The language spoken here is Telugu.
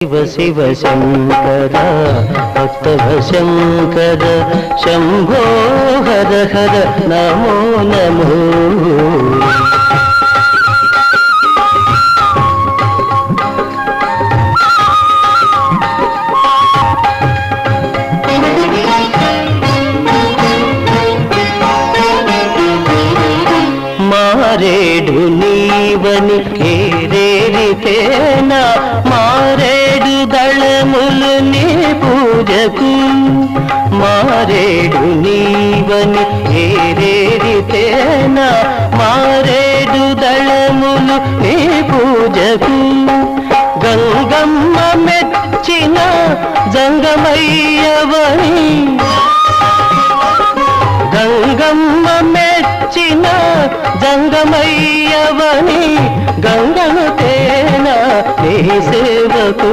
శివ శివ శంకర భక్తవ శంకర శంభో హర హర నమో నమో. మారేడు నీవని ఏరేరితేనా మారేడు దళములు నీ పూజకు. మారేడు నీవని ఏరేరితేనా మారేడు దళములు నీ పూజకు. గంగమ్మ మెచ్చిన జంగమయ్యవని గంగమ్మ మెచ్చిన జంగమయ్యవని గంగను తేన నీ సేవకు.